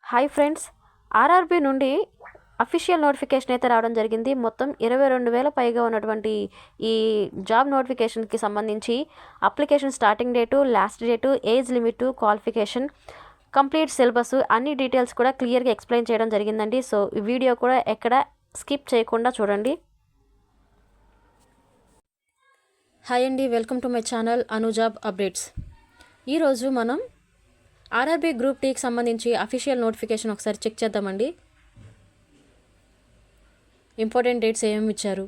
Hi friends, RRB నుండి official notification అయితే రావడం జరిగింది. మొత్తం 22,000 పైగా ఉన్నటువంటి ఈ జాబ్ నోటిఫికేషన్కి సంబంధించి application starting date, last date, age limit, qualification, complete syllabus అన్ని డీటెయిల్స్ కూడా క్లియర్గా ఎక్స్ప్లెయిన్ చేయడం జరిగిందండి. సో ఈ వీడియో కూడా ఎక్కడ స్కిప్ చేయకుండా చూడండి. హాయ్ అండి, వెల్కమ్ టు మై ఛానల్ అనుజాబ్ అప్డేట్స్. ఈరోజు మనం ఆర్ఆర్బీ గ్రూప్ టీకి సంబంధించి అఫీషియల్ నోటిఫికేషన్ ఒకసారి చెక్ చేద్దామండి. ఇంపార్టెంట్ డేట్స్ ఏమేమి ఇచ్చారు,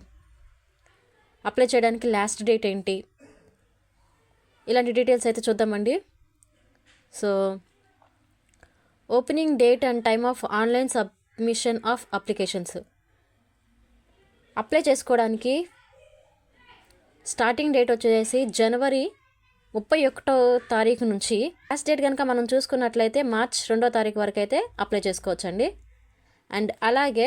అప్లై చేయడానికి లాస్ట్ డేట్ ఏంటి, ఇలాంటి డీటెయిల్స్ అయితే చూద్దామండి. So opening date and time of online submission of applications. Apply చేసుకోవడానికి స్టార్టింగ్ డేట్ వచ్చేసి జనవరి 31వ తారీఖు నుంచి, లాస్ట్ డేట్ కనుక మనం చూసుకున్నట్లయితే మార్చ్ 2వ తారీఖు వరకు అయితే అప్లై చేసుకోవచ్చండి. అండ్ అలాగే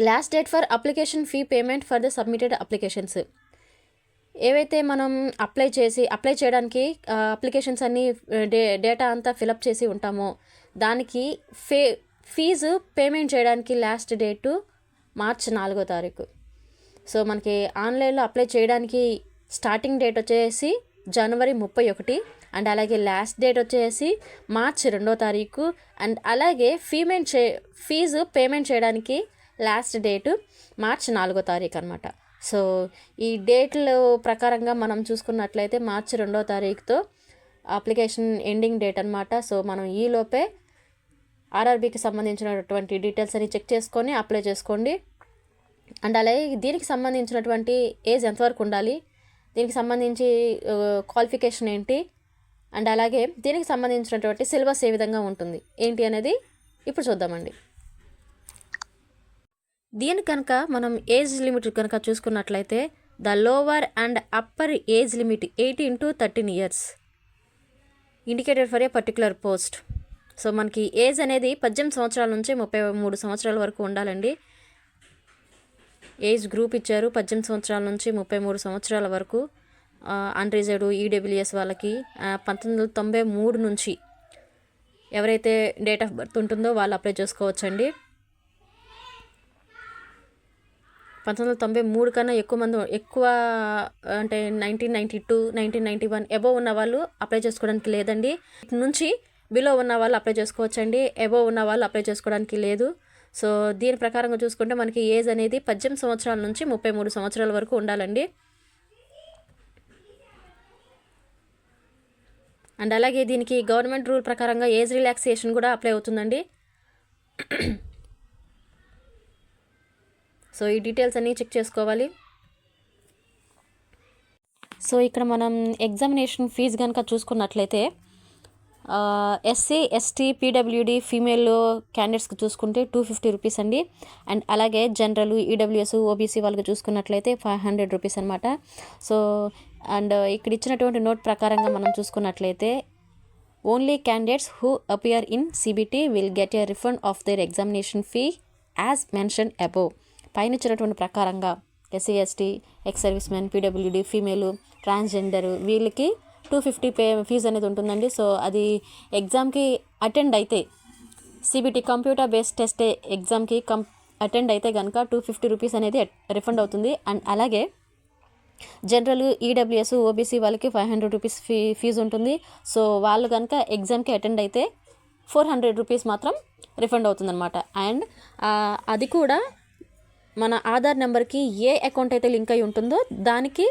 last date for application fee payment for the submitted applications. ఏవైతే మనం అప్లై చేయడానికి అప్లికేషన్స్ అన్నీ డేటా అంతా ఫిలప్ చేసి ఉంటామో దానికి ఫీజు పేమెంట్ చేయడానికి లాస్ట్ డేటు మార్చ్ 4వ తారీఖు. సో మనకి ఆన్లైన్లో అప్లై చేయడానికి స్టార్టింగ్ డేట్ వచ్చేసి జనవరి 31 అండ్ అలాగే లాస్ట్ డేట్ వచ్చేసి మార్చ్ 2వ తారీఖు. అండ్ అలాగే ఫీజు పేమెంట్ చేయడానికి లాస్ట్ డేటు మార్చ్ 4వ తారీఖు అనమాట. సో ఈ డేట్ల ప్రకారంగా మనం చూసుకున్నట్లయితే మార్చి 2వ తారీఖుతో అప్లికేషన్ ఎండింగ్ డేట్ అనమాట. సో మనం ఈలోపే ఆర్ఆర్బీకి సంబంధించినటువంటి డీటెయిల్స్ అని చెక్ చేసుకొని అప్లై చేసుకోండి. అండ్ అలాగే దీనికి సంబంధించినటువంటి ఏజ్ ఎంతవరకు ఉండాలి, దీనికి సంబంధించి క్వాలిఫికేషన్ ఏంటి, అండ్ అలాగే దీనికి సంబంధించినటువంటి సిలబస్ ఏ విధంగా ఉంటుంది ఏంటి అనేది ఇప్పుడు చూద్దామండి. దీని కనుక మనం ఏజ్ లిమిట్ కనుక చూసుకున్నట్లయితే the lower and upper age limit 18 to 13 years indicated for a particular post. So మనకి ఏజ్ అనేది 18 సంవత్సరాల నుంచి 33 సంవత్సరాల వరకు ఉండాలండి. ఏజ్ గ్రూప్ ఇచ్చారు 18 సంవత్సరాల నుంచి 33 సంవత్సరాల వరకు. అన్రిజర్వ్డ్ ఈడబ్ల్యూఎస్ వాళ్ళకి 1993 నుంచి ఎవరైతే డేట్ ఆఫ్ బర్త్ ఉంటుందో వాళ్ళు అప్లై చేసుకోవచ్చండి. 1993 కన్నా ఎక్కువ అంటే 1992, 1991 అబోవ్ ఉన్న వాళ్ళు అప్లై చేసుకోవడానికి లేదండి. నుంచి బిలో ఉన్న వాళ్ళు అప్లై చేసుకోవచ్చండి, అబోవ్ ఉన్న వాళ్ళు అప్లై చేసుకోవడానికి లేదు. సో దీని ప్రకారంగా చూసుకుంటే మనకి ఏజ్ అనేది 18 సంవత్సరాల నుంచి 33 సంవత్సరాల వరకు ఉండాలండి. అండ్ అలాగే దీనికి గవర్నమెంట్ రూల్ ప్రకారంగా ఏజ్ రిలాక్సేషన్ కూడా అప్లై అవుతుందండి. సో ఈ డీటెయిల్స్ అన్నీ చెక్ చేసుకోవాలి. సో ఇక్కడ మనం ఎగ్జామినేషన్ ఫీజు కనుక చూసుకున్నట్లయితే ఎస్సీ, ఎస్టీ, పీడబ్ల్యూడి ఫీమేల్ క్యాండిడేట్స్కి చూసుకుంటే 250 రూపీస్ అండి. అండ్ అలాగే జనరల్, ఈడబ్ల్యూఎస్, ఓబీసీ వాళ్ళకి చూసుకున్నట్లయితే 500 రూపీస్ అనమాట. సో అండ్ ఇక్కడ ఇచ్చినటువంటి నోట్ ప్రకారంగా మనం చూసుకున్నట్లయితే only candidates who appear in CBT will get a refund of their examination fee as mention above. పైన ఇచ్చినటువంటి ప్రకారంగా SC, ST, ex service men, PWD female, transgender వీళ్ళకి 250 ఫీజు అనేది ఉంటుందండి. సో అది ఎగ్జామ్కి అటెండ్ అయితే, సిబిటీ కంప్యూటర్ బేస్డ్ టెస్ట్ ఎగ్జామ్కి అటెండ్ అయితే కనుక 250 రూపీస్ అనేది రిఫండ్ అవుతుంది. అండ్ అలాగే జనరల్, ఈడబ్ల్యూఎస్, ఓబీసీ వాళ్ళకి 500 రూపీస్ ఫీజు ఉంటుంది. సో వాళ్ళు కనుక ఎగ్జామ్కి అటెండ్ అయితే 400 రూపీస్ మాత్రం రిఫండ్ అవుతుందన్నమాట. అండ్ అది కూడా మన ఆధార్ నెంబర్కి ఏ అకౌంట్ అయితే లింక్ అయి ఉంటుందో దానికి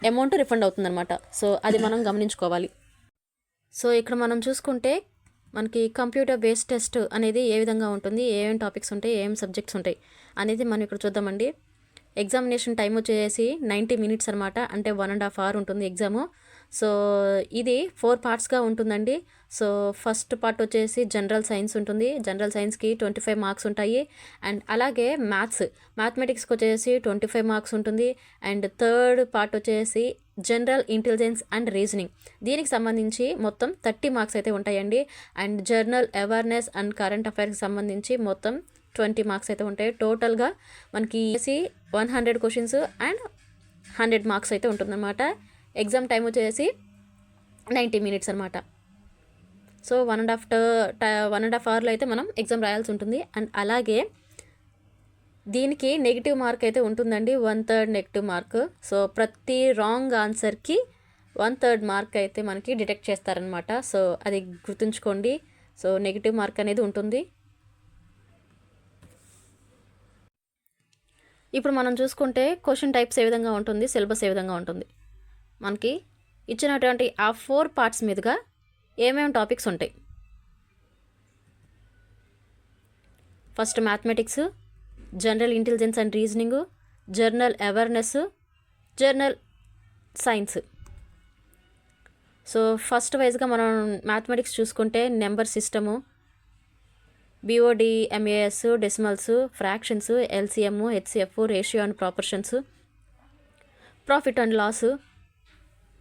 అమౌంట్ రిఫండ్ అవుతుందన్నమాట. సో అది మనం గమనించుకోవాలి. సో ఇక్కడ మనం చూసుకుంటే మనకి కంప్యూటర్ బేస్డ్ టెస్ట్ అనేది ఏ విధంగా ఉంటుంది, ఏమేమి టాపిక్స్ ఉంటాయి, ఏమేమి సబ్జెక్ట్స్ ఉంటాయి అనేది మనం ఇక్కడ చూద్దామండి. ఎగ్జామినేషన్ టైం వచ్చేసి 90 minutes అనమాట, అంటే 1.5 hours ఉంటుంది ఎగ్జాము. సో ఇది 4 partsగా ఉంటుందండి. సో ఫస్ట్ పార్ట్ వచ్చేసి జనరల్ సైన్స్ ఉంటుంది. జనరల్ సైన్స్కి 25 మార్క్స్ ఉంటాయి. అండ్ అలాగే మ్యాథమెటిక్స్కి వచ్చేసి 25 మార్క్స్ ఉంటుంది. అండ్ థర్డ్ పార్ట్ వచ్చేసి జనరల్ ఇంటెలిజెన్స్ అండ్ రీజనింగ్, దీనికి సంబంధించి మొత్తం 30 మార్క్స్ అయితే ఉంటాయండి. And general awareness and current అఫైర్స్కి సంబంధించి మొత్తం 20 మార్క్స్ అయితే ఉంటాయి. టోటల్గా మనకి 100 క్వశ్చన్స్ అండ్ 100 మార్క్స్ అయితే ఉంటుందన్నమాట. ఎగ్జామ్ టైం వచ్చేసి 90 minutes అనమాట. సో 1.5 అవర్లో అయితే మనం ఎగ్జామ్ రాయాల్సి ఉంటుంది. అండ్ అలాగే దీనికి నెగిటివ్ మార్క్ అయితే ఉంటుందండి, 1/3 నెగిటివ్ మార్క్. సో ప్రతి రాంగ్ ఆన్సర్కి 1/3 మార్క్ అయితే మనకి డిటెక్ట్ చేస్తారనమాట. సో అది గుర్తుంచుకోండి. సో నెగిటివ్ మార్క్ అనేది ఉంటుంది. ఇప్పుడు మనం చూసుకుంటే క్వశ్చన్ టైప్స్ ఏ విధంగా ఉంటుంది, సిలబస్ ఏ విధంగా ఉంటుంది. మనకి ఇచ్చినటువంటి ఆ 4 పార్ట్స్ మీదుగా ఏమేమి టాపిక్స్ ఉంటాయి. First mathematics, general intelligence and reasoning, general awareness, general science. So first వైజ్గా మనం మ్యాథమెటిక్స్ చూసుకుంటే number system, BOD, MAS, decimals, fractions, LCM, HCF, ratio and proportions, profit and loss,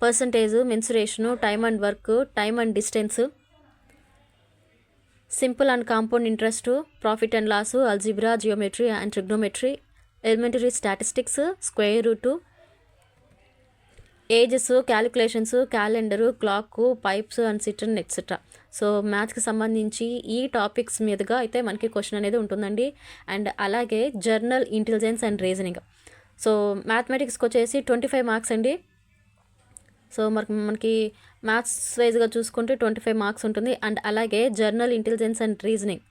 percentage, mensuration, time and work, time and distance, simple and compound interest, profit and loss, algebra, geometry and trigonometry, elementary statistics, square root, ages, calculations, calendar, clock, pipes and cistern etcetera. So మ్యాథ్స్కి సంబంధించి ఈ topics మీదుగా అయితే మనకి question అనేది ఉంటుందండి. And అలాగే general intelligence and reasoning. So మ్యాథమెటిక్స్కి వచ్చేసి 25 మార్క్స్ అండి. సో మనకి మ్యాథ్స్ వైజ్గా చూసుకుంటే 25 మార్క్స్ ఉంటుంది. అండ్ అలాగే జర్నల్ ఇంటెలిజెన్స్ అండ్ రీజనింగ్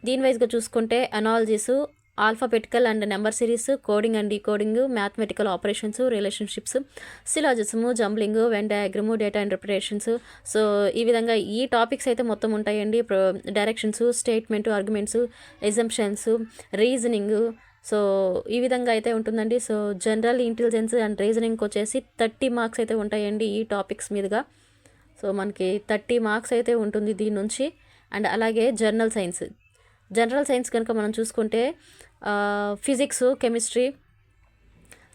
దీని వైజ్గా చూసుకుంటే analogies, alphabetical and number series, coding and decoding, mathematical operations, relationships, syllogism, jumbling, Venn diagram, data interpretations. So ఈ విధంగా ఈ టాపిక్స్ అయితే మొత్తం ఉంటాయండి. Directions, statement, arguments, assumptions, reasoning. So ఈ విధంగా అయితే ఉంటుందండి. సో జనరల్ ఇంటెలిజెన్స్ అండ్ రీజనింగ్కి వచ్చేసి 30 మార్క్స్ అయితే ఉంటాయండి ఈ టాపిక్స్ మీదుగా. సో మనకి 30 మార్క్స్ అయితే ఉంటుంది దీని నుంచి. అండ్ అలాగే జనరల్ సైన్స్ కనుక మనం చూసుకుంటే physics, chemistry,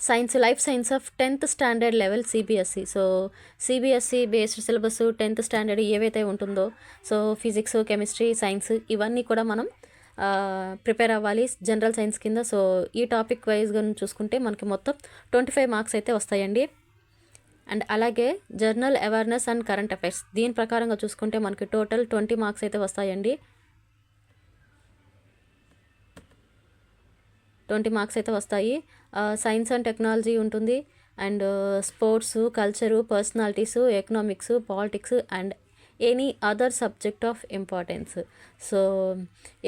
science, life science of 10th standard level CBSE. So CBSE based syllabus 10th standard ఏవైతే ఉంటుందో, సో ఫిజిక్స్, కెమిస్ట్రీ, సైన్స్ ఇవన్నీ కూడా మనం ప్రిపేర్ అవ్వాలి జనరల్ సైన్స్ కింద. సో ఈ టాపిక్ వైజ్గా చూసుకుంటే మనకి మొత్తం 25 మార్క్స్ అయితే వస్తాయండి. అండ్ అలాగే journal awareness and current affairs దీని ప్రకారంగా చూసుకుంటే మనకి టోటల్ 20 మార్క్స్ అయితే వస్తాయండి. 20 మార్క్స్ అయితే వస్తాయి. సైన్స్ అండ్ టెక్నాలజీ ఉంటుంది. And sports, culture, personalities, economics, politics and any other subject of importance. So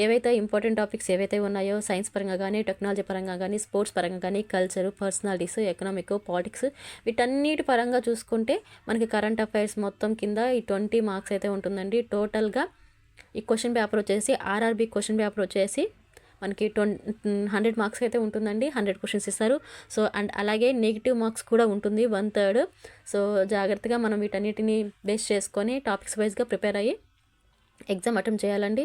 ఏవైతే ఇంపార్టెంట్ టాపిక్స్ ఏవైతే ఉన్నాయో సైన్స్ పరంగా కానీ, టెక్నాలజీ పరంగా కానీ, స్పోర్ట్స్ పరంగా కానీ, కల్చరు, పర్సనాలిటీస్, ఎకనామిక్, పాలిటిక్స్ వీటన్నిటి పరంగా చూసుకుంటే మనకి కరెంట్ అఫైర్స్ మొత్తం కింద ఈ 20 మార్క్స్ అయితే ఉంటుందండి. టోటల్గా ఈ క్వశ్చన్ పేపర్ వచ్చేసి RRB క్వశ్చన్ పేపర్ వచ్చేసి మనకి 100 మార్క్స్ అయితే ఉంటుందండి. 100 క్వశ్చన్స్ ఇస్తారు. సో అండ్ అలాగే నెగిటివ్ మార్క్స్ కూడా ఉంటుంది 1/3. సో జాగ్రత్తగా మనం వీటన్నిటిని బేస్ చేసుకొని టాపిక్స్ వైజ్గా ప్రిపేర్ అయ్యి ఎగ్జామ్ అటెంప్ట్ చేయాలండి.